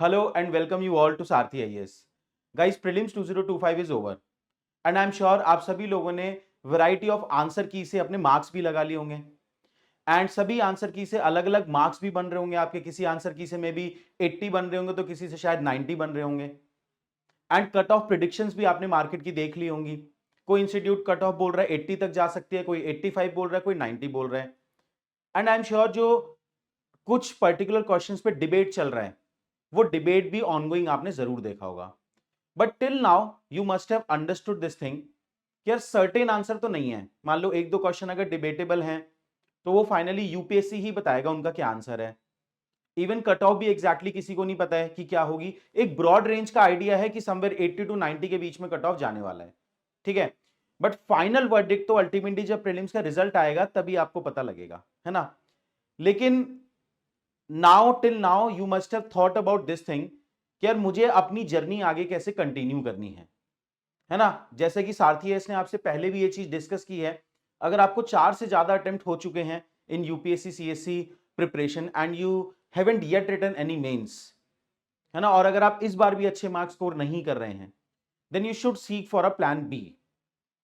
Hello and welcome you all to Sarrthi IAS. Guys, prelims 2025 is over and I'm sure आप सभी लोगों ने variety of answer की से अपने मार्क्स भी लगा लिए होंगे एंड सभी आंसर की से अलग अलग मार्क्स भी बन रहे होंगे आपके। किसी आंसर की से में भी 80 बन रहे होंगे तो किसी से शायद 90 बन रहे होंगे एंड कट ऑफ प्रिडिक्शंस भी आपने मार्केट की देख ली होंगी। कोई इंस्टीट्यूट कट ऑफ बोल रहा है 80 तक जा सकती है, कोई 85 बोल रहा है, कोई 90 बोल रहा है एंड आई एम श्योर जो कुछ पर्टिकुलर क्वेश्चंस पे डिबेट चल रहा है वो डिबेट भी ऑनगोइंग आपने जरूर देखा होगा। But till now you must have understood this thing कि यार सर्टेन आंसर तो नहीं है। मान लो एक दो क्वेश्चन अगर डिबेटेबल हैं तो वो फाइनली यूपीएससी ही बताएगा उनका क्या आंसर है। इवन कट ऑफ भी एग्जैक्टली किसी को नहीं पता है कि क्या होगी। एक ब्रॉड रेंज का आइडिया है कि समवेयर 80 टू 90 के बीच में कट ऑफ जाने वाला है, ठीक है। बट फाइनल वर्डिक्ट तो अल्टीमेटली जब प्रीलिम्स का रिजल्ट आएगा तभी आपको पता लगेगा, है ना। लेकिन now till now you must have thought about this thing कि यार मुझे अपनी जर्नी आगे कैसे कंटिन्यू करनी है ना। जैसे कि सारथी आईएएस ने आपसे पहले भी ये चीज डिस्कस की है, अगर आपको 4 से ज्यादा अटेम्प्ट हो चुके हैं in UPSC CSE preparation and you haven't yet written any mains, है ना, और अगर आप इस बार भी अच्छे मार्क्स स्कोर नहीं कर रहे हैं then you should seek for a plan B,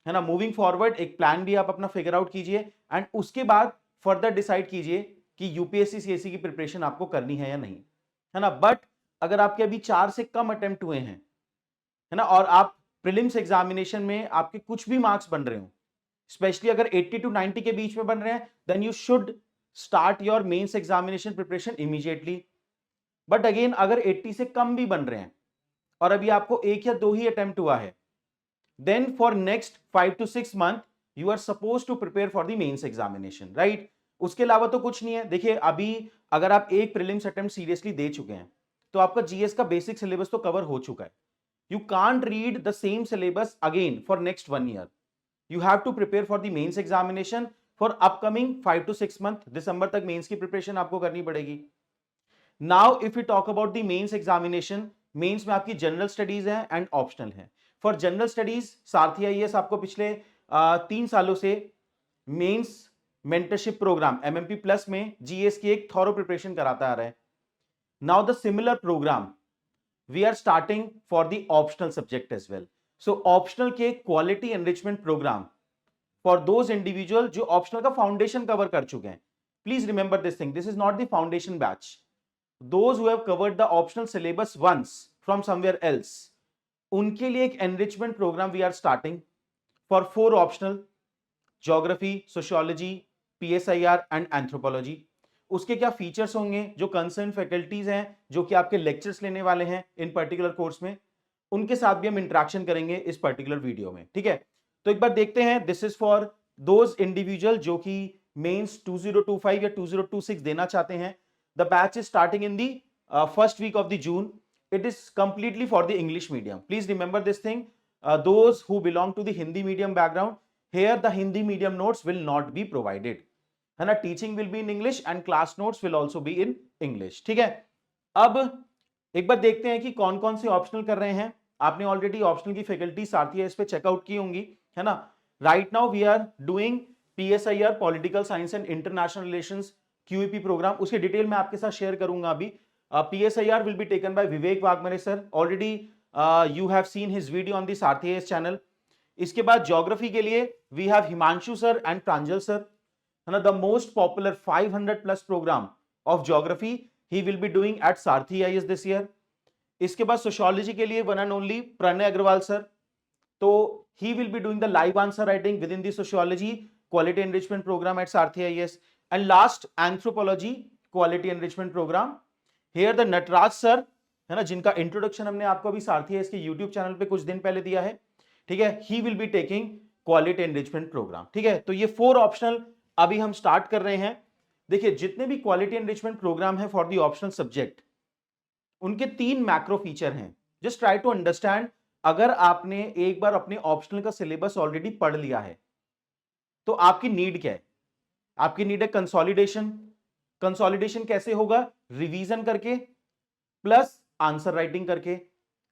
है ना। मूविंग फॉरवर्ड एक प्लान भी आप अपना फिगर आउट कीजिए एंड उसके बाद फर्दर डिसाइड कीजिए कि यूपीएससी सीएसई की प्रिपरेशन आपको करनी है या नहीं, है ना। बट अगर आपके अभी 4 से कम अटेम्प्ट हुए हैं, है ना, और आप प्रीलिम्स एग्जामिनेशन में आपके कुछ भी मार्क्स बन रहे हो, स्पेशली अगर 80 टू 90 के बीच में बन रहे हैं, then you should start your mains examination preparation immediately. But again अगर 80 से कम भी बन रहे हैं और अभी आपको एक या दो ही अटेम्प्ट हुआ है, then for next 5 to 6 month you are supposed to prepare for the mains examination, right? उसके अलावा तो कुछ नहीं है। देखिए अभी अगर आप एक प्रीलिम्स अटेम्प्ट सीरियसली दे चुके हैं तो आपका जीएस का बेसिक सिलेबस तो कवर हो चुका है। You can't read the same syllabus again for next 1 year. You have to prepare for the mains examination for upcoming 5 to 6 month. दिसंबर तक मेंस की प्रिपरेशन आपको करनी पड़ेगी। Now if you talk about the mains examination, mains में आपकी general studies है and optional है। For general studies Sarathi IAS आपको पिछले 3 सालों से mains mentorship program MMP plus में जीएस की एक थॉरो प्रिपरेशन कराता आ रहा है। Now the similar program we are starting for the optional subject as well. So optional के quality enrichment program for those individual जो ऑप्शनल का फाउंडेशन कवर कर चुके हैं। Please remember this thing, this is not the foundation batch. those who have covered the optional syllabus once from somewhere else, उनके लिए एक enrichment programme we are starting for 4 optional, geography, sociology, PSIR and anthropology. उसके क्या features होंगे, जो concern faculties हैं जो कि आपके लेक्चर्स लेने वाले हैं इन पर्टिकुलर कोर्स में, उनके साथ भी हम इंटरेक्शन करेंगे इस पर्टिकुलर वीडियो में, ठीक है। तो एक बार देखते हैं, this is for those individual जो कि मेंस 2025 या 2026 देना चाहते हैं। The batch is starting in the first week of the June. It is completely for the English medium. Please remember this thing. Those who belong to the Hindi medium background, here the Hindi medium notes will not be provided. है ना, teaching will be in English and class notes will also be in English. ठीक है। अब एक बार देखते हैं कि कौन कौन से ऑप्शनल कर रहे हैं। आपने ऑलरेडी ऑप्शनल की फैकल्टी सारथी आईएएस पे चेकआउट की होंगी, है ना। Right now we are doing PSIR political science and international relations QEP प्रोग्राम। उसके डिटेल मैं आपके साथ शेयर करूंगा अभी। PSIR will be taken by Vivek Waghmare sir. Already you have seen his video on the Sarathi IAS channel. इसके बाद ज्योग्राफी के लिए we have Himanshu sir and Pranjal sir, है ना। The most popular 500 plus program of geography he will be doing at Sarathi IAS this year. इसके बाद sociology के लिए one and only Pranay Agarwal sir, तो he will be doing the live answer writing within the sociology quality enrichment program at Sarathi IAS. And last anthropology quality enrichment program, here the Natraj sir, है ना, जिनका introduction हमने आपको अभी सारथी है इसके YouTube channel पे कुछ दिन पहले दिया है, ठीक है। He will be taking quality enrichment programme, ठीक है। तो ये 4 ऑप्शनल अभी हम स्टार्ट कर रहे हैं। देखिए जितने भी क्वालिटी एनरिचमेंट प्रोग्राम है फॉर द ऑप्शनल सब्जेक्ट, उनके 3 मैक्रो फीचर हैं। जस्ट ट्राई टू अंडरस्टैंड, अगर आपने एक बार अपने ऑप्शनल का सिलेबस ऑलरेडी पढ़ लिया है तो आपकी नीड क्या है। आपकी नीड है कंसोलिडेशन। कंसोलिडेशन कैसे होगा, रिवीजन करके प्लस आंसर राइटिंग करके,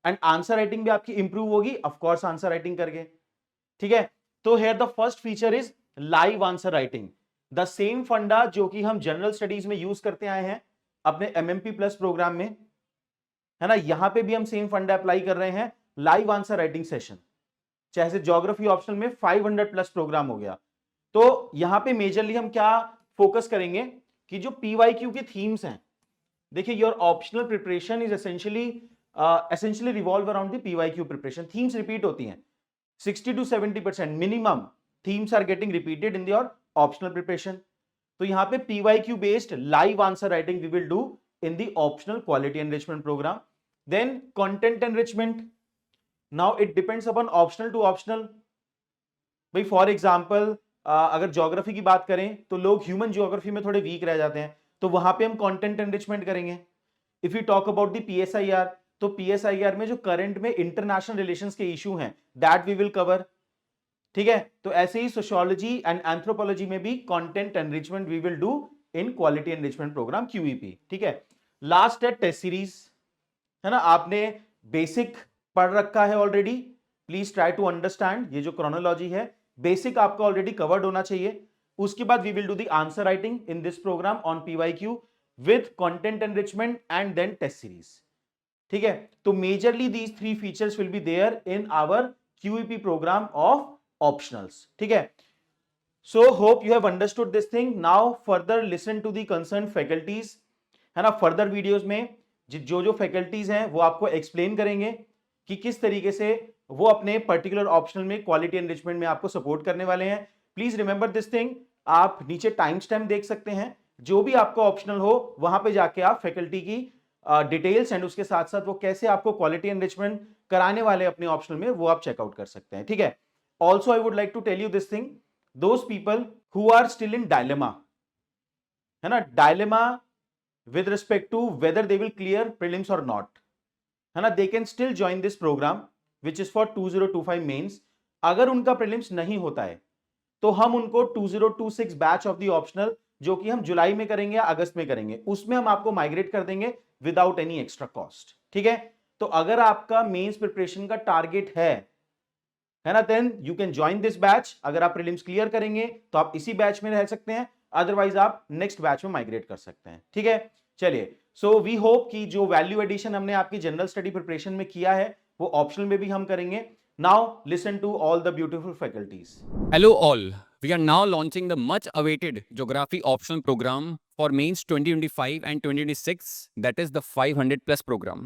एंड आंसर राइटिंग भी आपकी इंप्रूव होगी ऑफ कोर्स आंसर राइटिंग करके, ठीक है। तो here the first feature is live answer writing, the same फंडा जो कि हम जनरल स्टडीज में यूज करते आए हैं अपने एमएमपी प्लस प्रोग्राम में। है ना, यहां पे भी हम सेम फंडा अप्लाई कर रहे हैं, लाइव आंसर राइटिंग सेशन, चाहे से ज्योग्राफी ऑप्शनल में 500 प्लस प्रोग्राम हो गया। तो यहां पे मेजरली हम क्या फोकस करेंगे कि जो पीवाईक्यू के थीम्स हैं, देखिए your optional preparation is essentially revolve around the PYQ preparation. Themes repeat होती हैं 60 to 70% मिनिमम, themes are getting repeated in your optional preparation. तो यहां पे PYQ based live answer writing we will do in the optional quality enrichment programme. Then content enrichment, now it depends upon optional to optional. भाई for example अगर geography की बात करें तो लोग ह्यूमन ज्योग्राफी में थोड़े वीक रह जाते हैं, तो वहां पे हम कंटेंट एनरिचमेंट करेंगे। If you talk about the PSIR, तो पीएसआईआर में जो करंट में इंटरनेशनल रिलेशंस के इशू हैं दैट वी विल कवर। ठीक है, तो ऐसे ही सोशियोलॉजी एंड एंथ्रोपोलॉजी में भी content enrichment we will do in quality enrichment program QEP. ठीक है, लास्ट है टेस्ट सीरीज, है ना, आपने बेसिक पढ़ रखा है already, please try to understand. ये जो क्रोनोलॉजी है बेसिक आपका ऑलरेडी कवर्ड होना चाहिए। उसके बाद we will do the answer writing in this program on PYQ with content enrichment and then test series. ठीक है, तो majorly these three features will be there in our QEP program of optionals. ठीक है, so hope you have understood this thing. Now further listen to the concern faculties, है ना, further videos में जो जो फैकल्टीज हैं वो आपको एक्सप्लेन करेंगे कि किस तरीके से वो अपने पर्टिकुलर ऑप्शनल में क्वालिटी एनरिचमेंट में आपको सपोर्ट करने वाले हैं। प्लीज रिमेंबर दिस थिंग, आप नीचे टाइम स्टैम्प देख सकते हैं, जो भी आपका ऑप्शनल हो वहां पे जाके आप फैकल्टी की डिटेल्स एंड उसके साथ साथ वो कैसे आपको क्वालिटी एनरिचमेंट कराने वाले अपने ऑप्शनल में वो आप चेकआउट कर सकते हैं। ठीक है, also I would like to tell you this thing, those people who are still in dilemma, है ना, dilemma with respect to whether they will clear prelims or not, है ना, they can still join this program which is for 2025 mains। अगर उनका prelims नहीं होता है तो हम उनको 2026 बैच ऑफ द ऑप्शनल, जो कि हम जुलाई में करेंगे या अगस्त में करेंगे, उसमें हम आपको माइग्रेट कर देंगे विदाउट एनी एक्स्ट्रा कॉस्ट। ठीक है, तो अगर आपका मेंस प्रिपरेशन का टारगेट है ना, then you can join this batch. अगर आप प्रीलिम्स क्लियर करेंगे तो आप इसी बैच में रह सकते हैं, अदरवाइज आप नेक्स्ट बैच में माइग्रेट कर सकते हैं। ठीक है, चलिए, सो वी होप कि जो वैल्यू एडिशन हमने आपकी जनरल स्टडी प्रिपरेशन में किया है वो ऑप्शनल में भी हम करेंगे। Now listen to all the beautiful faculties. Hello all. We are now launching the much awaited geography optional program for mains 2025 and 2026, that is the 500 plus program.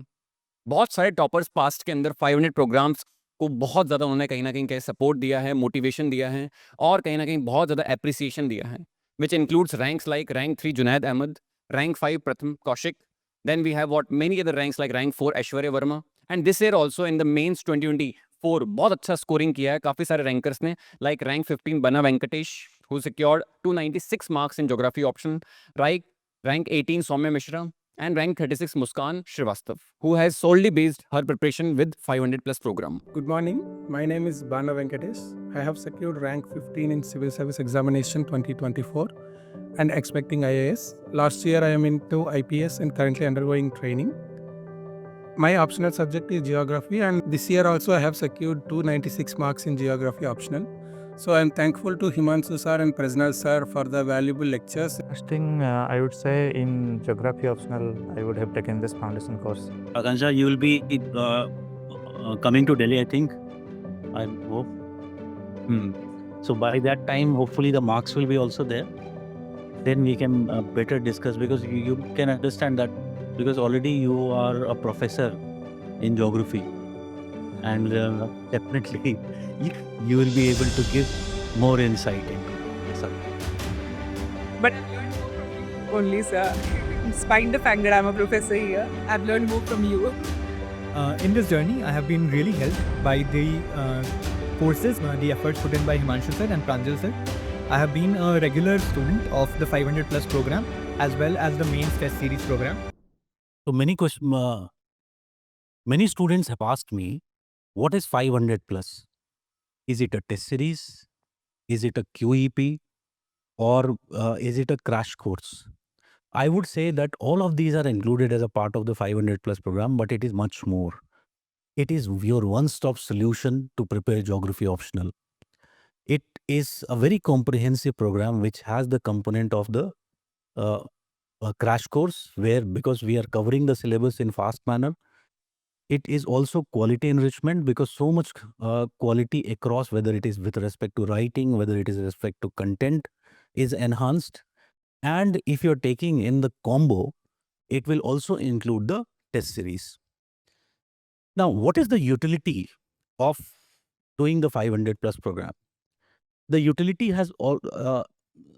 बहुत सारे टॉपर्स पास्ट के अंदर 500 प्रोग्राम्स को बहुत ज़्यादा उन्होंने कहीं ना कहीं सपोर्ट दिया है, मोटिवेशन दिया है और कहीं ना कहीं बहुत ज़्यादा एप्रिसिएशन दिया है, which includes ranks like rank 3 Junaid Ahmad, rank 5 Pratham Kaushik, then we have what many other ranks like rank 4 Aishwarya Verma, and this year also in the mains 2024 बहुत अच्छा स्कोरिंग किया है काफ़ी सारे रैंकर्स ने, like rank 15 Bana Venkatesh who secured 296 marks in geography option, rank 18 Saumya Mishra, and rank 36 Muskan Srivastav, who has solely based her preparation with 500 plus program. Good morning. My name is Bana Venkatesh. I have secured rank 15 in Civil Service Examination 2024 and expecting IAS. Last year I am into IPS and currently undergoing training. My optional subject is geography, and this year also I have secured 296 marks in geography optional. So I am thankful to Himanshu sir and Prajnal sir for the valuable lectures. First thing I would say, in geography optional, I would have taken this foundation course. Akansha, you will be coming to Delhi, I think. I hope. So by that time, hopefully the marks will be also there. Then we can better discuss, because you can understand that, because already you are a professor in geography, and definitely you will be able to give more insight into the subject. But only, sir. Despite the fact that I'm a professor here, I've learned more from you. In this journey, I have been really helped by the courses, the efforts put in by Himanshu sir and Pranjal sir. I have been a regular student of the 500 plus program as well as the mains test series program. So many students have asked me, what is 500 plus? Is it a test series? Is it a QEP? Or is it a crash course? I would say that all of these are included as a part of the 500 plus program, but it is much more. It is your one-stop solution to prepare geography optional. It is a very comprehensive program which has the component of the crash course, where, because we are covering the syllabus in fast manner, It is also quality enrichment, because so much quality across, whether it is with respect to writing, whether it is with respect to content, is enhanced. And if you're taking in the combo, it will also include the test series. Now, what is the utility of doing the 500 plus program? The utility has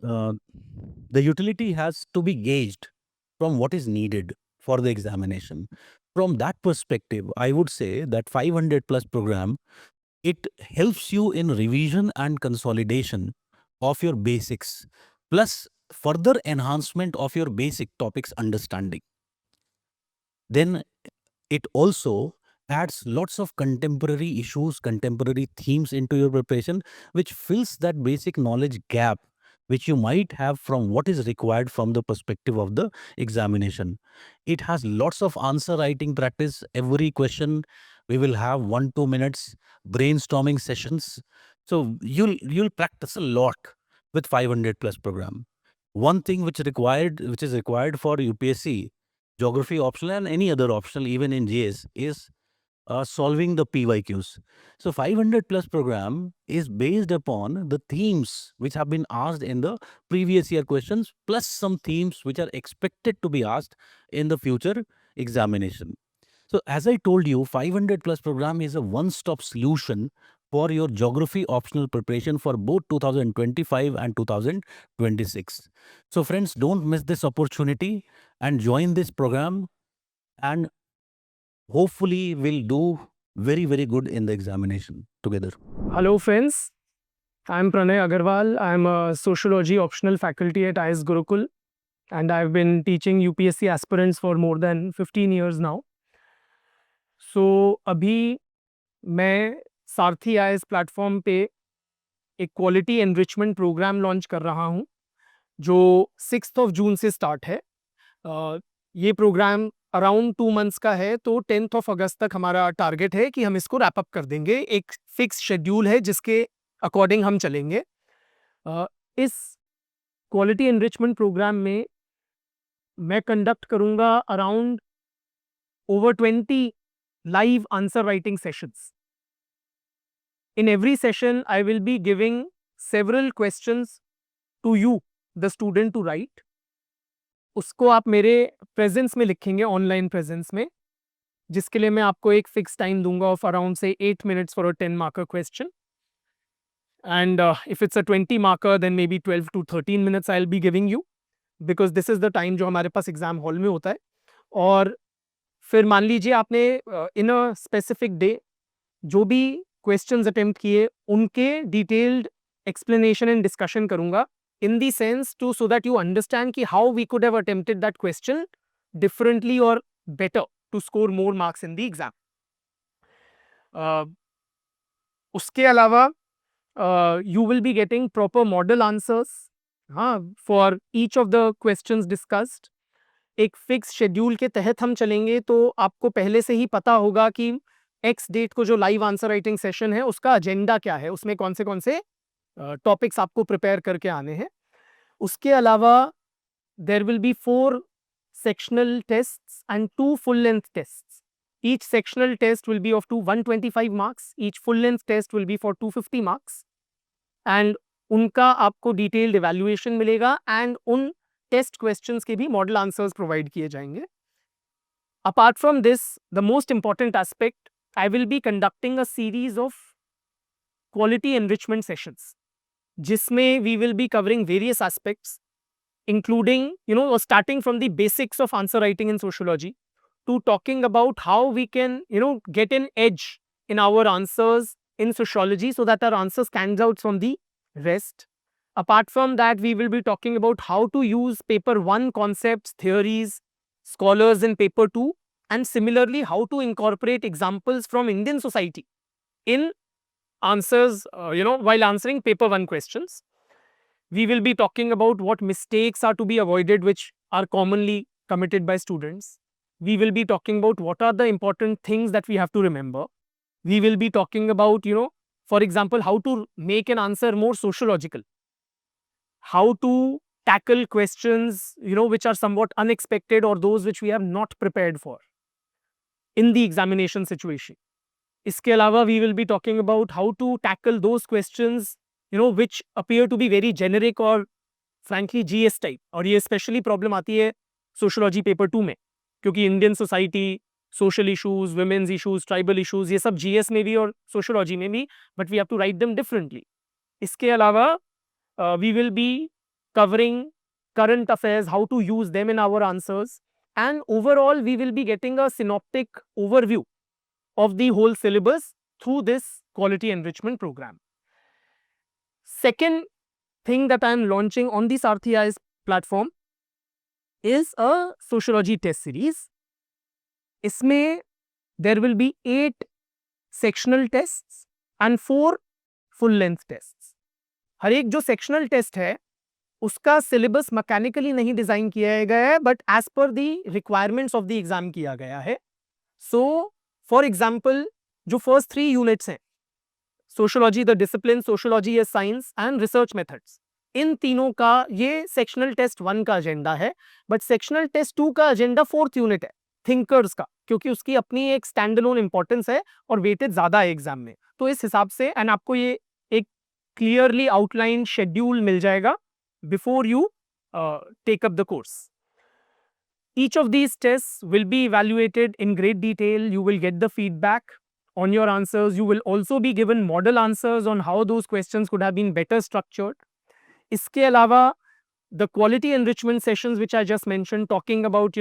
the utility has to be gauged from what is needed for the examination. From that perspective, I would say that 500 plus program, it helps you in revision and consolidation of your basics, plus further enhancement of your basic topics understanding. Then it also adds lots of contemporary issues, contemporary themes into your preparation, which fills that basic knowledge gap which you might have from what is required from the perspective of the examination. It has lots of answer writing practice. Every question we will have 1-2 minutes brainstorming sessions. So you'll practice a lot with 500 plus program. One thing which is required for UPSC geography optional and any other optional, even in GS, is solving the PYQs. So 500 plus program is based upon the themes which have been asked in the previous year questions, plus some themes which are expected to be asked in the future examination. So as I told you, 500 plus program is a one-stop solution for your geography optional preparation for both 2025 and 2026. So friends, don't miss this opportunity and join this program, and hopefully we'll do very, very good in the examination together. Hello friends, I'm Pranay Agarwal. I'm a Sociology optional faculty at IAS Gurukul, and I've been teaching UPSC aspirants for more than 15 years now. So अभी मैं सारथी IAS platform पे एक quality enrichment programme launch कर रहा हूँ जो 6th of June से start है. ये प्रोग्राम अराउंड 2 months का है, तो 10th of August तक हमारा टारगेट है कि हम इसको रैप अप कर देंगे. एक फिक्स शेड्यूल है जिसके अकॉर्डिंग हम चलेंगे. इस क्वालिटी एनरिचमेंट प्रोग्राम में मैं कंडक्ट करूंगा around over 20 live answer writing sessions. In every session, I will be giving several questions to you, the student, to write. उसको आप मेरे प्रेजेंस में लिखेंगे, ऑनलाइन प्रेजेंस में, जिसके लिए मैं आपको एक फिक्स टाइम दूंगा ऑफ अराउंड से 8 minutes for a 10 marker question. And if it's a 20 marker, then maybe 12 to 13 minutes I'll be giving you, because this is the time जो हमारे पास एग्जाम हॉल में होता है. और फिर मान लीजिए आपने इन अ स्पेसिफिक डे जो भी क्वेश्चंस अटेम्प्ट किए उनके डिटेल्ड एक्सप्लेनेशन एंड डिस्कशन करूंगा, in the sense to so that you understand कि how we could have attempted that question differently or better to score more marks in the exam. उसके अलावा you will be getting proper model answers for each of the questions discussed. एक fix schedule के तहत हम चलेंगे, तो आपको पहले से ही पता होगा कि एक्स डेट को जो लाइव आंसर राइटिंग सेशन है उसका एजेंडा क्या है, उसमें कौन से टॉपिक्स आपको प्रिपेयर करके आने हैं. उसके अलावा there will be 4 sectional tests and 2 full length tests. Each sectional test will be of 125 marks, each full length test will be for 250 marks, and उनका आपको डिटेल्ड इवैल्यूएशन मिलेगा एंड उन टेस्ट क्वेश्चंस के भी मॉडल आंसर्स प्रोवाइड किए जाएंगे. Apart from this, the most important aspect, I will be conducting a series of quality enrichment sessions, जिसमें we will be covering various aspects, including, starting from the basics of answer writing in sociology to talking about how we can, get an edge in our answers in sociology so that our answer stands out from the rest. Apart from that, we will be talking about how to use paper 1 concepts, theories, scholars in paper 2, and similarly how to incorporate examples from Indian society in answers, while answering paper 1 questions. We will be talking about what mistakes are to be avoided which are commonly committed by students. We will be talking about what are the important things that we have to remember. We will be talking about, for example, how to make an answer more sociological. How to tackle questions, which are somewhat unexpected or those which we have not prepared for. in the examination situation. इसके अलावा we will be talking about how to tackle those questions, which appear to be very generic or frankly GS type. और ये especially problem आती है sociology paper 2 में, क्योंकि Indian society, social issues, women's issues, tribal issues, ये सब GS में भी और sociology में भी, but we have to write them differently. इसके अलावा we will be covering current affairs, how to use them in our answers, and overall we will be getting a synoptic overview of the whole syllabus through this quality enrichment program. Second thing that I am launching on the Sarrthi IAS platform is a sociology test series. इसमें there will be 8 sectional tests and 4 full length tests. हर एक जो sectional test है उसका syllabus mechanically नहीं design किया गया है, but as per the requirements of the exam किया गया है. So for example, जो first 3 units हैं, sociology the discipline, sociology as science and research methods, इन तीनों का ये sectional test 1 का agenda है, but sectional test 2 का agenda 4th unit है, thinkers का, क्योंकि उसकी अपनी एक standalone importance है और weighted ज़्यादा है एग्जाम में. तो इस हिसाब से and आपको ये एक clearly outlined schedule मिल जाएगा before you take up the course. Each of these tests will be evaluated in great detail. You will get the feedback on your answers. You will also be given model answers on how those questions could have been better structured. इसके अलावा the quality enrichment sessions which I just mentioned, talking about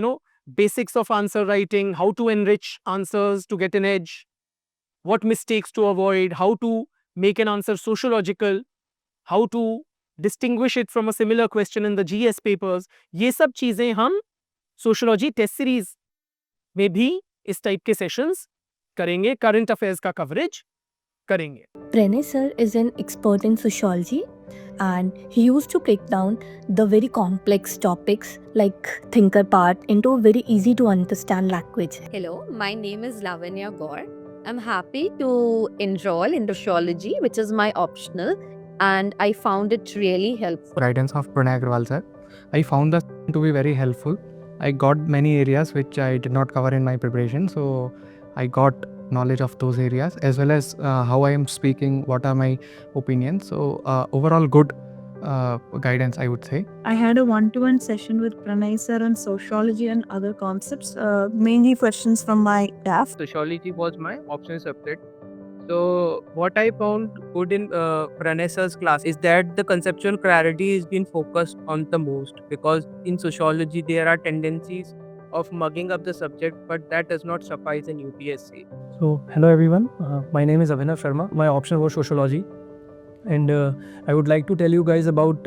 basics of answer writing, how to enrich answers to get an edge, what mistakes to avoid, how to make an answer sociological, how to distinguish it from a similar question in the GS papers. ये सब चीज़ें हम sociology test series में भी इस type के sessions करेंगे, current affairs का कवरेज करेंगे. Pranay sir is an expert in sociology and he used to break down the very complex topics like thinker part into very easy to understand language. Hello, my name is Lavanya Gaur. I'm happy to enroll in sociology, which is my optional, and I found it really helpful. Guidance of Pranay Agrawal sir. I found that to be very helpful. I got many areas which I did not cover in my preparation, so I got knowledge of those areas as well as how I am speaking, what are my opinions. So overall good guidance, I would say. I had a one-to-one session with Pranay sir on sociology and other concepts, mainly questions from my staff. Sociology was my optional subject. So what I found good in Pranay sir's class is that the conceptual clarity is being focused on the most, because in sociology there are tendencies of mugging up the subject, but that does not suffice in UPSC. So hello everyone, my name is Abhinav Sharma. My option was sociology, and I would like to tell you guys about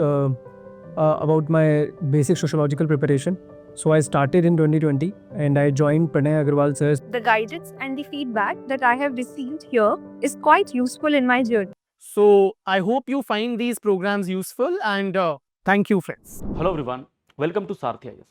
my basic sociological preparation. So I started in 2020 and I joined Pranay Agrawal sir. The guidance and the feedback that I have received here is quite useful in my journey. So I hope you find these programs useful, and thank you friends. Hello everyone, welcome to Sarrthi IAS.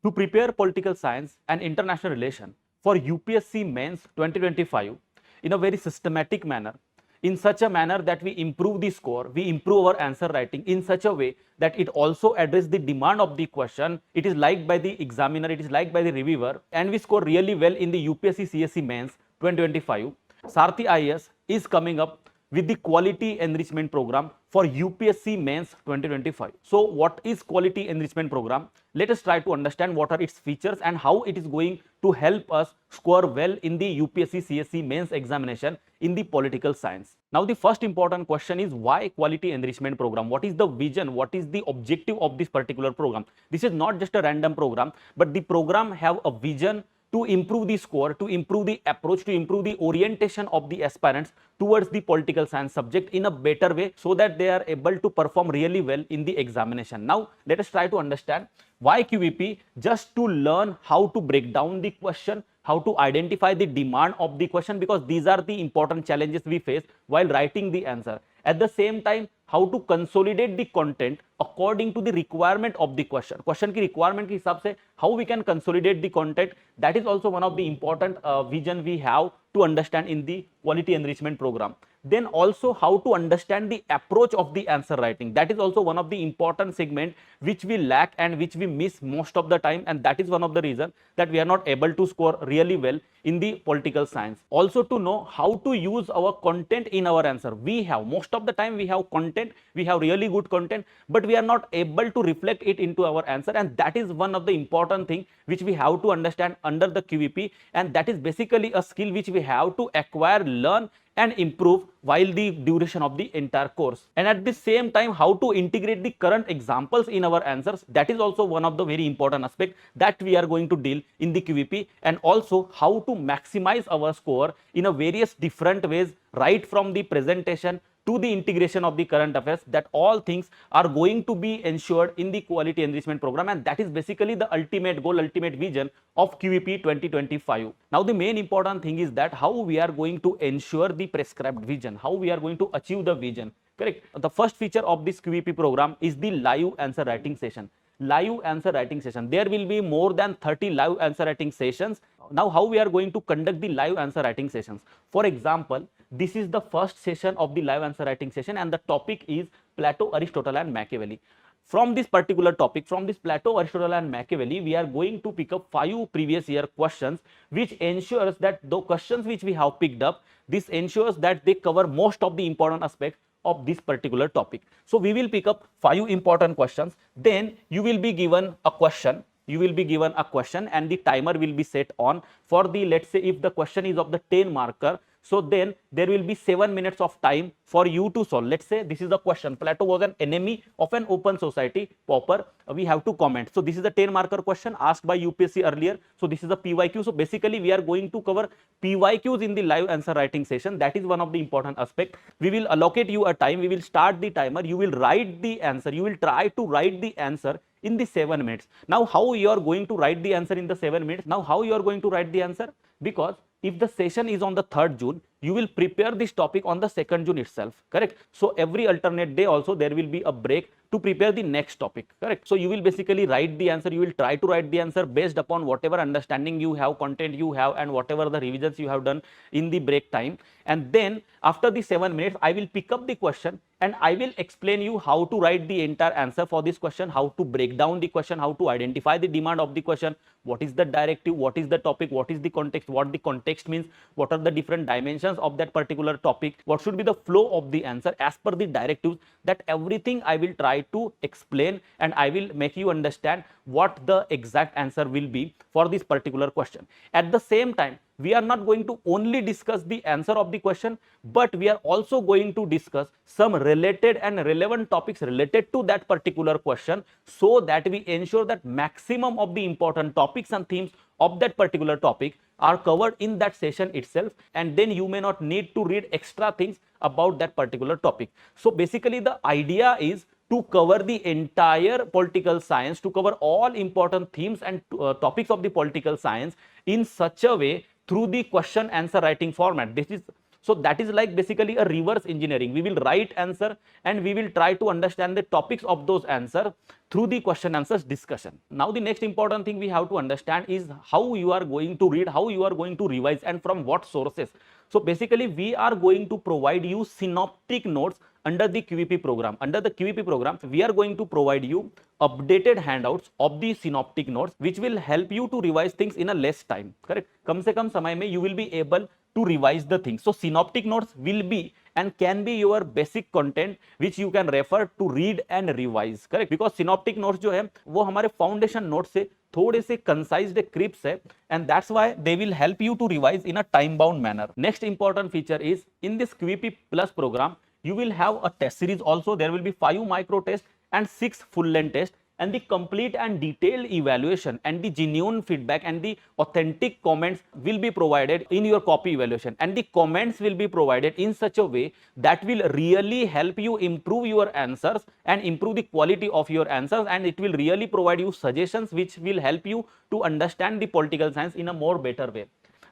To prepare political science and international relation for UPSC Mains 2025 in a very systematic manner, in such a manner that we improve the score, we improve our answer writing in such a way that it also addresses the demand of the question, it is liked by the examiner, it is liked by the reviewer, and we score really well in the UPSC CSE Mains 2025. Sarrthi IAS is coming up with the quality enrichment program for UPSC Mains 2025. So what is quality enrichment program? Let us try to understand what are its features and how it is going to help us score well in the UPSC CSE Mains examination in the political science. Now the first important question is, why quality enrichment program? What is the vision? What is the objective of this particular program? This is not just a random program, but the program have a vision to improve the score, to improve the approach, to improve the orientation of the aspirants towards the political science subject in a better way, so that they are able to perform really well in the examination. Now let us try to understand why QEP, just to learn how to break down the question, how to identify the demand of the question, because these are the important challenges we face while writing the answer. At the same time, how to consolidate the content according to the requirement of the question. Question की requirement के हिसाब से how we can consolidate the content, that is also one of the important vision we have to understand in the quality enrichment program. Then also how to understand the approach of the answer writing. That is also one of the important segment which we lack and which we miss most of the time, and that is one of the reason that we are not able to score really well in the political science. Also to know how to use our content in our answer. We have, most of the time we have content, we have really good content, but we are not able to reflect it into our answer, and that is one of the important thing which we have to understand under the QEP, and that is basically a skill which we have to acquire, learn and improve while the duration of the entire course. And at the same time, how to integrate the current examples in our answers, that is also one of the very important aspect that we are going to deal in the QEP. And also how to maximize our score in a various different ways, right from the presentation to the integration of the current affairs, that all things are going to be ensured in the quality enrichment program, and that is basically the ultimate goal, ultimate vision of QEP 2025. Now the main important thing is that how we are going to ensure the prescribed vision, how we are going to achieve the vision, correct? The first feature of this QEP program is the live answer writing session. Live answer writing session, there will be more than 30 live answer writing sessions. Now how we are going to conduct the live answer writing sessions? For example, this is the first session of the live answer writing session, and the topic is Plato, Aristotle and Machiavelli. From this particular topic, from this Plato, Aristotle and Machiavelli, we are going to pick up 5 previous year questions, which ensures that the questions which we have picked up, this ensures that they cover most of the important aspects of this particular topic. So we will pick up 5 important questions, then you will be given a question, and the timer will be set on for the, let's say if the question is of the 10 marker, so then there will be 7 minutes of time for you to solve. Let's say this is the question, Plato was an enemy of an open society, pauper, we have to comment. So this is the 10 marker question asked by UPSC earlier. So this is the PYQ. So basically we are going to cover PYQs in the live answer writing session. That is one of the important aspect. We will allocate you a time, we will start the timer, you will write the answer, you will try to write the answer in the 7 minutes. Now how you are going to write the answer in the 7 minutes? Now how you are going to write the answer? Because if the session is on the 3rd June, you will prepare this topic on the 2nd June itself, correct? So every alternate day also there will be a break to prepare the next topic, correct? So you will basically write the answer, you will try to write the answer based upon whatever understanding you have, content you have, and whatever the revisions you have done in the break time. And then after the 7 minutes, I will pick up the question and I will explain you how to write the entire answer for this question, how to break down the question, how to identify the demand of the question, what is the directive, what is the topic, what is the context, what the context means, what are the different dimensions of that particular topic, what should be the flow of the answer as per the directives. That everything I will try to explain, and I will make you understand what the exact answer will be for this particular question. At the same time, we are not going to only discuss the answer of the question, but we are also going to discuss some related and relevant topics related to that particular question, so that we ensure that maximum of the important topics and themes of that particular topic are covered in that session itself, and then you may not need to read extra things about that particular topic. So basically the idea is to cover the entire political science, to cover all important themes and topics of the political science in such a way through the question answer writing format. This is, so that is like basically a reverse engineering. We will write answer and we will try to understand the topics of those answers through the question answers discussion. Now the next important thing we have to understand is how you are going to read, how you are going to revise, and from what sources. So basically we are going to provide you synoptic notes under the QEP program. Under the QEP program, we are going to provide you updated handouts of the synoptic notes, which will help you to revise things in a less time, correct? Kam se kam samay mein you will be able to revise the things. So synoptic notes will be and can be your basic content which you can refer to read and revise, correct? Because synoptic notes जो है वो हमारे foundation notes से थोड़े से concised crisp है, and that's why they will help you to revise in a time bound manner. Next important feature is in this QEP Plus program, you will have a test series also. There will be 5 micro tests and 6 full length tests, and the complete and detailed evaluation and the genuine feedback and the authentic comments will be provided in your copy evaluation, and the comments will be provided in such a way that will really help you improve your answers and improve the quality of your answers, and it will really provide you suggestions which will help you to understand the political science in a more better way.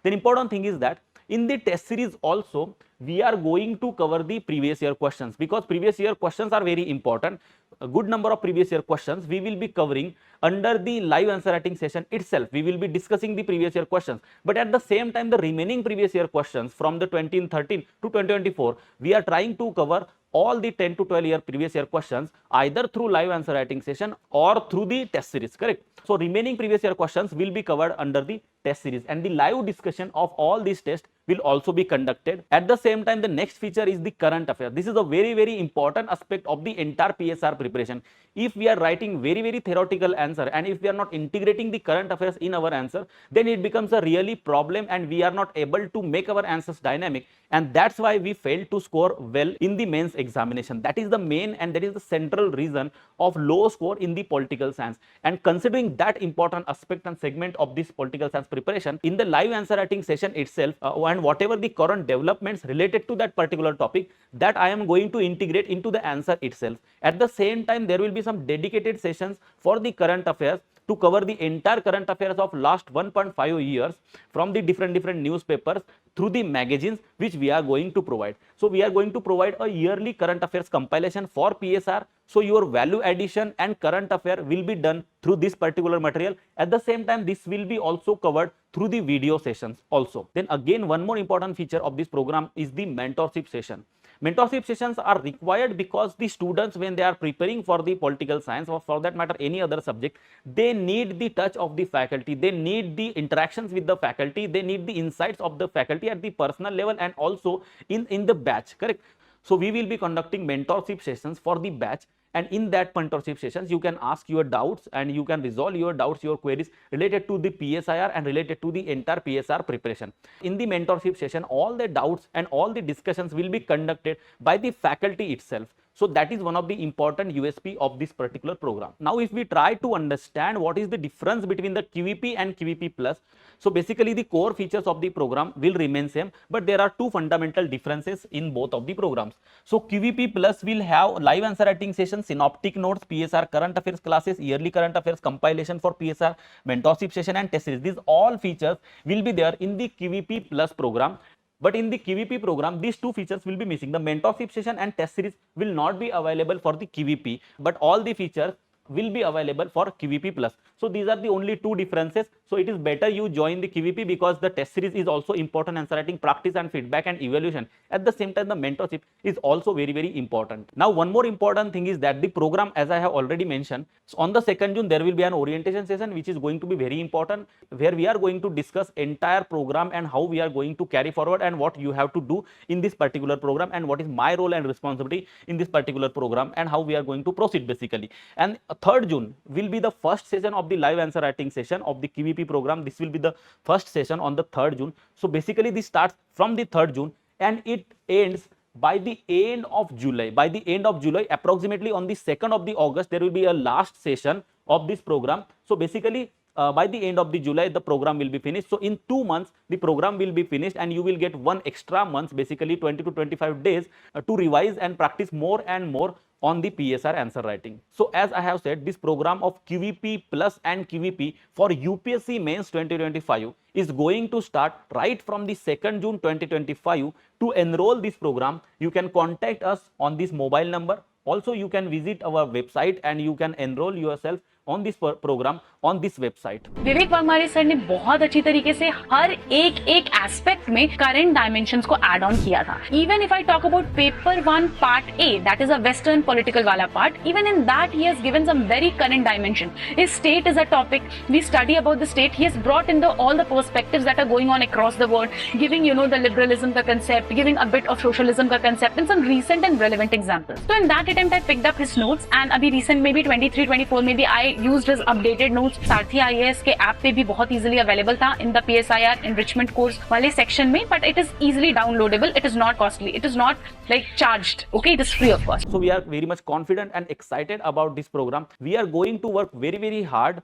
The important thing is that in the test series also we are going to cover the previous year questions, because previous year questions are very important. a good number of previous year questions we will be covering under the live answer writing session itself. We will be discussing the previous year questions, but at the same time the remaining previous year questions from the 2013 to 2024 we are trying to cover all the 10 to 12 year previous year questions either through live answer writing session or through the test series, correct? So remaining previous year questions will be covered under the test series, and the live discussion of all these tests will also be conducted. At the same time, the next feature is the current affair. This is a very important aspect of the entire PSIR preparation. If we are writing very theoretical answer and if we are not integrating the current affairs in our answer, then it becomes a really problem and we are not able to make our answers dynamic, and that's why we fail to score well in the mains examination. That is the main and that is the central reason of low score in the political science. And considering that important aspect and segment of this political science preparation, in the live answer writing session itself and whatever the current developments related to that particular topic, that I am going to integrate into the answer itself. At the same time, there will be some dedicated sessions for the current affairs to cover the entire current affairs of last 1.5 years from the different newspapers through the magazines which we are going to provide. So we are going to provide a yearly current affairs compilation for PSR. So your value addition and current affair will be done through this particular material. At the same time, this will be also covered through the video sessions also. Then again, one more important feature of this program is the mentorship session. Mentorship sessions are required because the students, when they are preparing for the political science or for that matter any other subject, they need the touch of the faculty, they need the interactions with the faculty, they need the insights of the faculty at the personal level and also in the batch, correct? So we will be conducting mentorship sessions for the batch, and in that mentorship sessions you can ask your doubts and you can resolve your doubts, your queries related to the PSIR and related to the entire PSR preparation. In the mentorship session, all the doubts and all the discussions will be conducted by the faculty itself. So that is one of the important USP of this particular program. Now if we try to understand what is the difference between the QEP and QEP plus, so basically the core features of the program will remain same, but there are two fundamental differences in both of the programs. So QEP plus will have live answer writing sessions, synoptic notes, PSR current affairs classes, yearly current affairs compilation for PSR, mentorship session and test series. These all features will be there in the QEP plus program. But in the QEP program, these two features will be missing. The mentorship session and test series will not be available for the QEP, but all the features will be available for QEP plus. So these are the only two differences. So it is better you join the QEP because the test series is also important, answer writing practice and feedback and evaluation. At the same time, the mentorship is also very important. Now one more important thing is that the program, as I have already mentioned, so on the 2nd June there will be an orientation session which is going to be very important, where we are going to discuss entire program and how we are going to carry forward and what you have to do in this particular program and what is my role and responsibility in this particular program and how we are going to proceed basically. And 3rd June will be the first session of the live answer writing session of the QEP program. This will be the first session on the 3rd June. So basically this starts from the 3rd June and it ends by the end of July. By the end of July, approximately on the 2nd of the August, there will be a last session of this program. So basically by the end of the July, the program will be finished. So in 2 months, the program will be finished and you will get one extra month, basically 20 to 25 days to revise and practice more and more on the PSR answer writing. So as I have said, this program of QEP plus and QEP for UPSC mains 2025 is going to start right from the 2nd June 2025. To enroll this program, you can contact us on this mobile number. Also, you can visit our website and you can enroll yourself on this program on this website. Vivek Waghmare sir ने बहुत अच्छी तरीके से हर एक aspect में current dimensions को add on किया था. Even if I talk about paper 1 part A, that is a western political वाला part, even in that he has given some very current dimension. If state is a topic, we study about the state. He has brought in the all the perspectives that are going on across the world, giving you know the liberalism का concept, giving a bit of socialism का concept, and some recent and relevant examples. So in that attempt I picked up his notes, and अभी recent में भी 23-24 में भी I used his updated notes. Sarrthi IAS के app पे भी बहुत easily available था in the PSIR enrichment course वाले section में, but it is easily downloadable. It is not costly. It is not like charged. Okay, it is free of cost. So we are very much confident and excited about this program. We are going to work very hard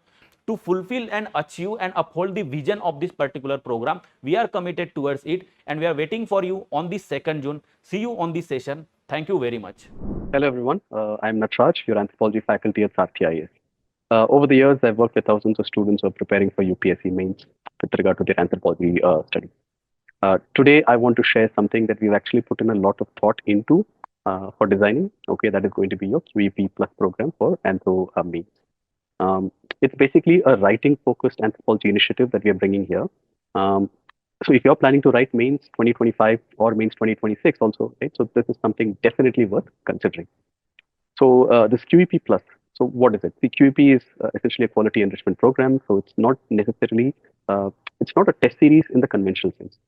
to fulfill and achieve and uphold the vision of this particular program. We are committed towards it and we are waiting for you on the 2nd June. See you on this session. Thank you very much. Hello everyone, I'm Natraj, your anthropology faculty at Sarrthi IAS. Over the years, I've worked with thousands of students who are preparing for UPSC mains with regard to their anthropology study. Today, I want to share something that we've actually put in a lot of thought into for designing. Okay, that is going to be your QEP Plus program for Anthro mains. It's basically a writing-focused anthropology initiative that we are bringing here. So if you're planning to write mains 2025 or mains 2026 also, right? So this is something definitely worth considering. So this QEP Plus. So what is it? The QEP is essentially a quality enrichment program. So it's not necessarily, it's not a test series in the conventional sense.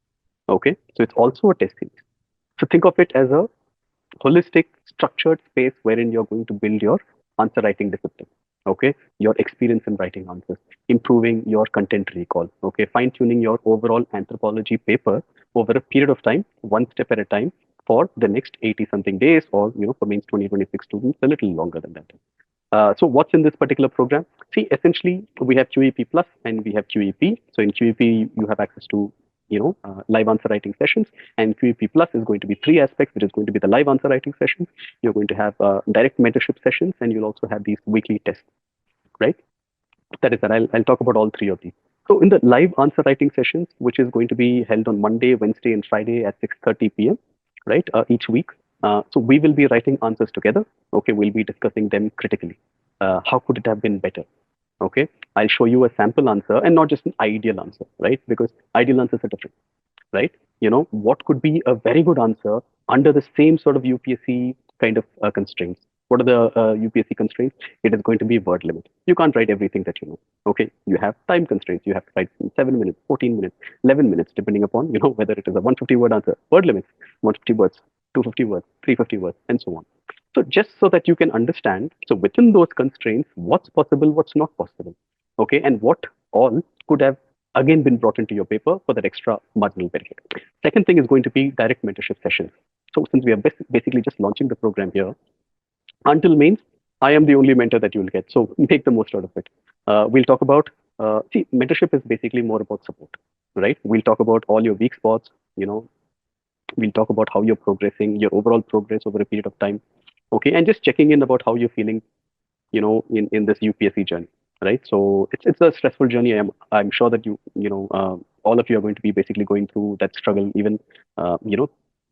Okay, so it's also a test series. So think of it as a holistic, structured space wherein you're going to build your answer writing discipline. Okay, your experience in writing answers, improving your content recall. Okay, fine tuning your overall anthropology paper over a period of time, one step at a time, for the next 80 something days, or for mains 2026 students, a little longer than that. So what's in this particular program? See, essentially, we have QEP Plus and we have QEP. So in QEP, you have access to live answer writing sessions, and QEP Plus is going to be 3 aspects, which is going to be the live answer writing sessions. You're going to have direct mentorship sessions, and you'll also have these weekly tests, right? That is that. I'll talk about all 3 of these. So in the live answer writing sessions, which is going to be held on Monday, Wednesday, and Friday at 6:30 p.m., right, each week. So we will be writing answers together. Okay, we'll be discussing them critically. How could it have been better? Okay, I'll show you a sample answer and not just an ideal answer, right? Because ideal answers are different, right? What could be a very good answer under the same sort of UPSC kind of constraints? What are the UPSC constraints? It is going to be word limit. You can't write everything that you know. Okay, you have time constraints. You have to write 7 minutes, 14 minutes, 11 minutes, depending upon whether it is a 150 word answer. Word limits: 150 words, 250 words, 350 words, and so on. So just so that you can understand, so within those constraints, what's possible, what's not possible, okay, and what all could have again been brought into your paper for that extra marginal benefit. Second thing is going to be direct mentorship sessions. So since we are basically just launching the program here, until mains, I am the only mentor that you will get. So make the most out of it. We'll talk about, see, mentorship is basically more about support, right? We'll talk about all your weak spots, we'll talk about how you're progressing, your overall progress over a period of time. Okay, and just checking in about how you're feeling, in this UPSC journey, right? So it's a stressful journey. I'm sure that all of you are going to be basically going through that struggle, even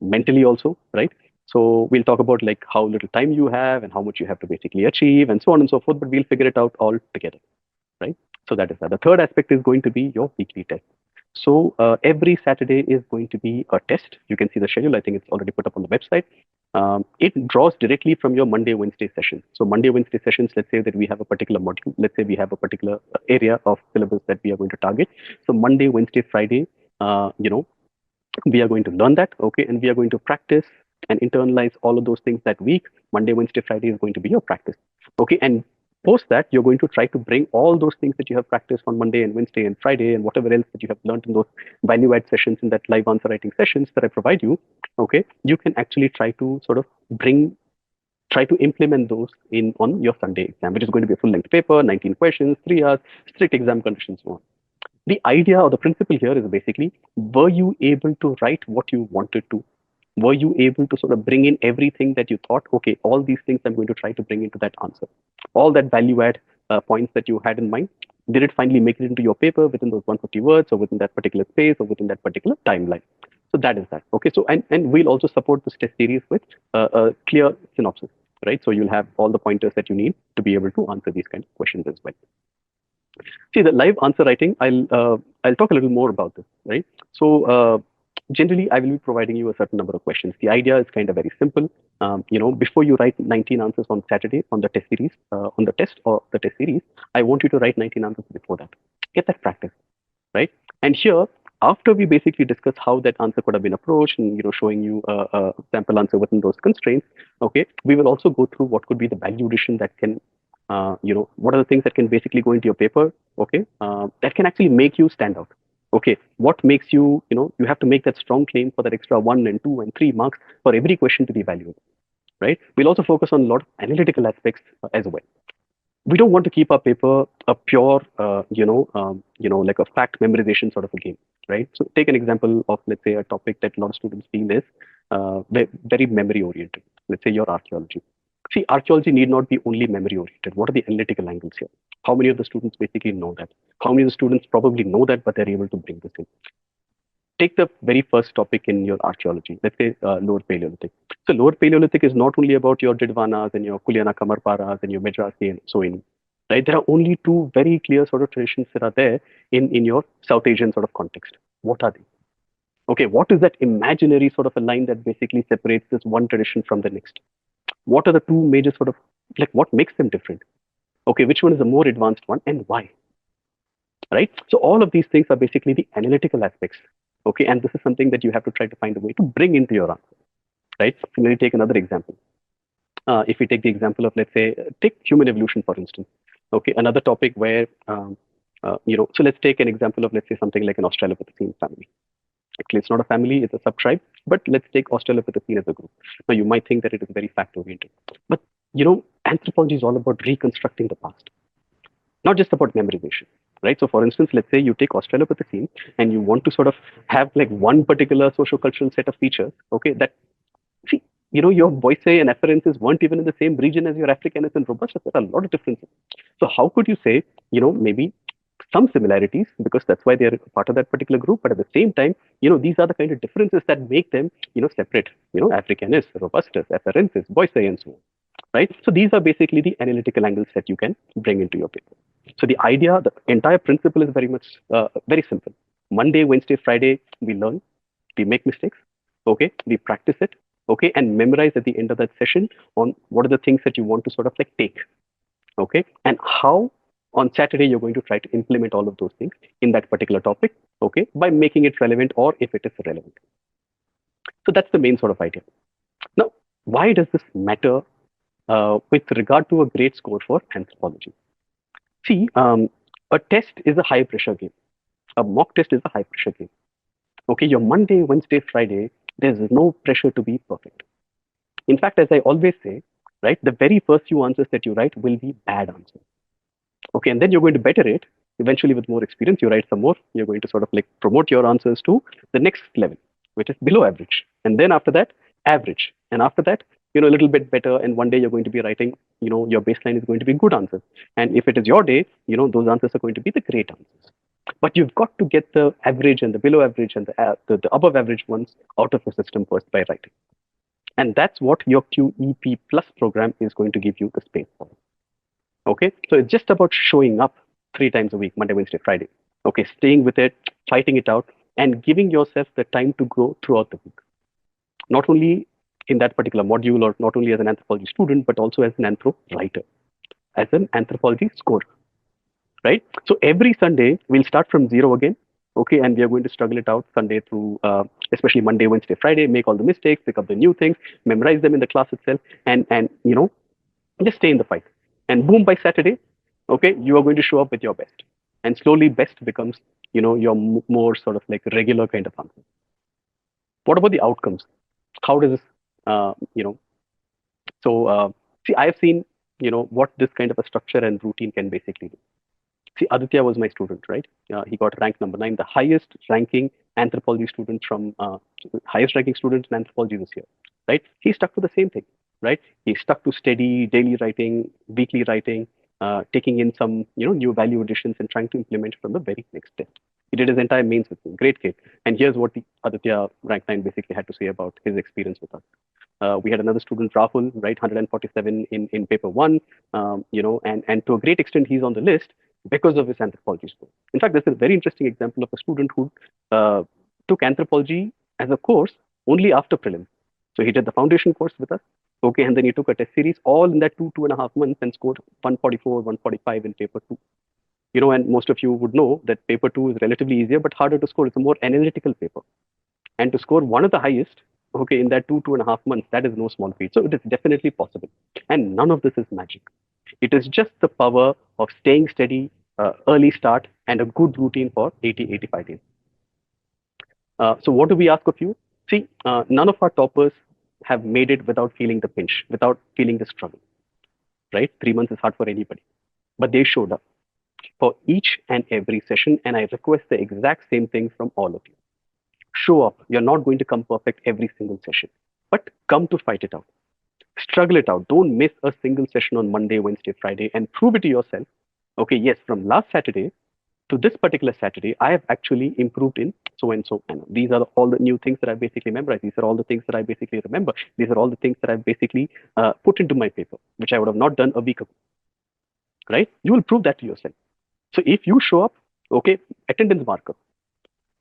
mentally also, right? So we'll talk about like how little time you have and how much you have to basically achieve, and so on and so forth. But we'll figure it out all together, right? So that is that. The third aspect is going to be your weekly test. So every Saturday is going to be a test. You can see the schedule. I think it's already put up on the website. It draws directly from your Monday, Wednesday session. So Monday, Wednesday sessions, let's say that we have a particular module. Let's say we have a particular area of syllabus that we are going to target. So Monday, Wednesday, Friday, we are going to learn that, okay, and we are going to practice and internalize all of those things that week. Monday, Wednesday, Friday is going to be your practice, okay, and post that, you're going to try to bring all those things that you have practiced on Monday and Wednesday and Friday and whatever else that you have learned in those value-add sessions, in that live answer writing sessions that I provide you, okay, you can actually try to sort of try to implement those on your Sunday exam, which is going to be a full-length paper, 19 questions, 3 hours, strict exam conditions, so on. The idea or the principle here is basically, were you able to write what you wanted to? Were you able to sort of bring in everything that you thought, okay, all these things I'm going to try to bring into that answer? All that value add points that you had in mind, did it finally make it into your paper within those 150 words or within that particular space or within that particular timeline? So that is that. Okay, so and we'll also support this test series with a clear synopsis, right? So you'll have all the pointers that you need to be able to answer these kind of questions as well. See, the live answer writing, I'll talk a little more about this, right? So generally, I will be providing you a certain number of questions. The idea is kind of very simple. Before you write 19 answers on Saturday on the test series, on the test or the test series, I want you to write 19 answers before that. Get that practice, right? And here, after we basically discuss how that answer could have been approached and showing you a sample answer within those constraints, okay, we will also go through what could be the value addition that can what are the things that can basically go into your paper, okay, that can actually make you stand out. Okay, what makes you, you have to make that strong claim for that extra 1 and 2 and 3 marks for every question to be valuable, right? We'll also focus on a lot of analytical aspects as well. We don't want to keep our paper a pure, like a fact memorization sort of a game, right? So take an example of, let's say, a topic that a lot of students feel is very memory oriented. Let's say your archaeology. See, archaeology need not be only memory oriented. What are the analytical angles here? How many of the students basically know that? How many of the students probably know that, but they're able to bring this in? take the very first topic in your archaeology, let's say Lower Paleolithic. So Lower Paleolithic is not only about your Didwanas and your Kulyana Kamarparas and your Medrasi and so on, right? There are only two very clear sort of traditions that are there in your South Asian sort of context. What are they? Okay, what is that imaginary sort of a line that basically separates this one tradition from the next? What are the two major sort of, like, what makes them different? Okay, which one is the more advanced one and why? Right? So all of these things are basically the analytical aspects. Okay, and this is something that you have to try to find a way to bring into your answer. Right? So let me take another example. If we take the example of, let's say, take human evolution, for instance. Okay, another topic where, so let's take an example of, let's say, something like an Australopithecine family. Actually, it's not a family, it's a subtribe, but let's take Australopithecine as a group. Now, you might think that it is very fact-oriented, but, anthropology is all about reconstructing the past, not just about memorization, right? So, for instance, let's say you take Australopithecine and you want to sort of have like one particular socio-cultural set of features, okay, that, see, your Boise and Afferences weren't even in the same region as your Africanus and Robustus. There are a lot of differences. So how could you say, maybe some similarities, because that's why they're part of that particular group, but at the same time, these are the kind of differences that make them, separate, Africanus, Robustus, Afferences, Boise, and so on, right? So these are basically the analytical angles that you can bring into your paper. So the idea, the entire principle is very much, very simple. Monday, Wednesday, Friday, we learn, we make mistakes, okay, we practice it, okay, and memorize at the end of that session on what are the things that you want to sort of like take, okay, and how on Saturday you're going to try to implement all of those things in that particular topic, okay, by making it relevant or if it is relevant. So that's the main sort of idea. Now, why does this matter with regard to a grade score for anthropology? See, a test is a high pressure game. A mock test is a high pressure game. Okay, your Monday, Wednesday, Friday, there's no pressure to be perfect. In fact, as I always say, right, the very first few answers that you write will be bad answers. Okay, and then you're going to better it. Eventually, with more experience, you write some more. You're going to sort of like promote your answers to the next level, which is below average. And then after that, average. And after that, a little bit better. And one day you're going to be writing, your baseline is going to be good answers. And if it is your day, those answers are going to be the great answers. But you've got to get the average and the below average and the above average ones out of the system first by writing. And that's what your QEP Plus program is going to give you the space for. Okay, so it's just about showing up 3 times a week, Monday, Wednesday, Friday. Okay, staying with it, fighting it out, and giving yourself the time to grow throughout the week. Not only in that particular module, or not only as an anthropology student, but also as an anthro writer, as an anthropology scorer, right? So every Sunday, we'll start from 0 again. Okay, and we are going to struggle it out Sunday through, especially Monday, Wednesday, Friday, make all the mistakes, pick up the new things, memorize them in the class itself, and just stay in the fight. And boom, by Saturday, okay, you are going to show up with your best. And slowly best becomes, your more sort of like regular kind of answer. What about the outcomes? How does this, see, I have seen, what this kind of a structure and routine can basically do. See, Aditya was my student, right? He got rank number 9, the highest ranking anthropology student from, highest ranking student in anthropology this year, right? He stuck to the same thing, right? He stuck to steady daily writing, weekly writing, taking in some, new value additions and trying to implement from the very next test. He did his entire mains with me, great kid. And here's what the Aditya rank 9 basically had to say about his experience with us. We had another student, Rahul, right, 147 in paper 1, and to a great extent, he's on the list because of his anthropology score. In fact, there's a very interesting example of a student who took anthropology as a course only after prelims. So he did the foundation course with us, okay, and then he took a test series all in that 2.5 months and scored 144, 145 in paper 2. And most of you would know that paper 2 is relatively easier, but harder to score. It's a more analytical paper. And to score one of the highest, okay, in that 2.5 months, that is no small feat. So it is definitely possible. And none of this is magic. It is just the power of staying steady, early start, and a good routine for 80-85 days. So what do we ask of you? See, none of our toppers have made it without feeling the pinch, without feeling the struggle, right? 3 months is hard for anybody, but they showed up for each and every session, and I request the exact same thing from all of you. Show up. You're not going to come perfect every single session, but come to fight it out. Struggle it out. Don't miss a single session on Monday, Wednesday, Friday, and prove it to yourself. Okay, yes, from last Saturday to this particular Saturday, I have actually improved in so and so. And these are all the new things that I basically memorized. These are all the things that I basically remember. These are all the things that I've basically put into my paper, which I would have not done a week ago. Right? You will prove that to yourself. So if you show up, okay, attendance marker,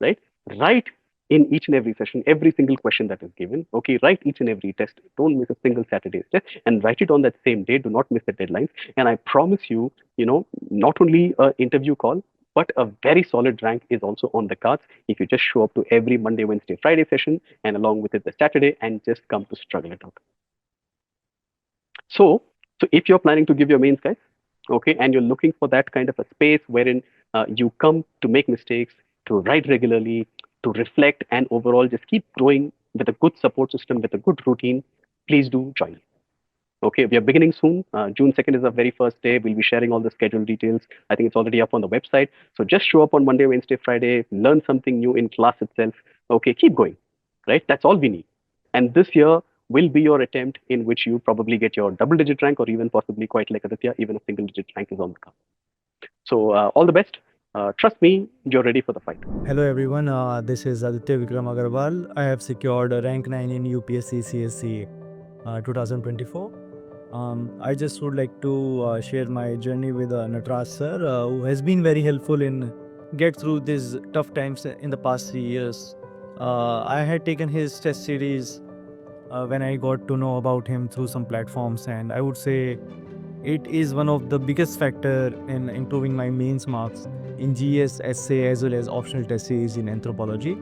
right? Write in each and every session, every single question that is given. Okay, write each and every test. Don't miss a single Saturday's test, and write it on that same day. Do not miss the deadlines. And I promise you, not only an interview call, but a very solid rank is also on the cards if you just show up to every Monday, Wednesday, Friday session, and along with it the Saturday, and just come to struggle it out. So if you're planning to give your mains, guys, okay, and you're looking for that kind of a space wherein you come to make mistakes, to write regularly, to reflect, and overall just keep growing with a good support system, with a good routine, please do join. Okay, we are beginning soon. June 2nd is our very first day. We'll be sharing all the schedule details. I think it's already up on the website. So just show up on Monday, Wednesday, Friday, learn something new in class itself. Okay, keep going, right? That's all we need. And this year will be your attempt in which you probably get your double-digit rank, or even possibly, quite like Aditya, even a single-digit rank is on the card. So all the best. Trust me, you're ready for the fight. Hello everyone, this is Aditya Vikram Agarwal. I have secured a rank 9 in UPSC CSE 2024. I just would like to share my journey with Natraj sir, who has been very helpful in get through these tough times in the past 3 years. I had taken his test series when I got to know about him through some platforms, and I would say it is one of the biggest factor in improving my mains marks in GS, essay as well as optional test series in anthropology.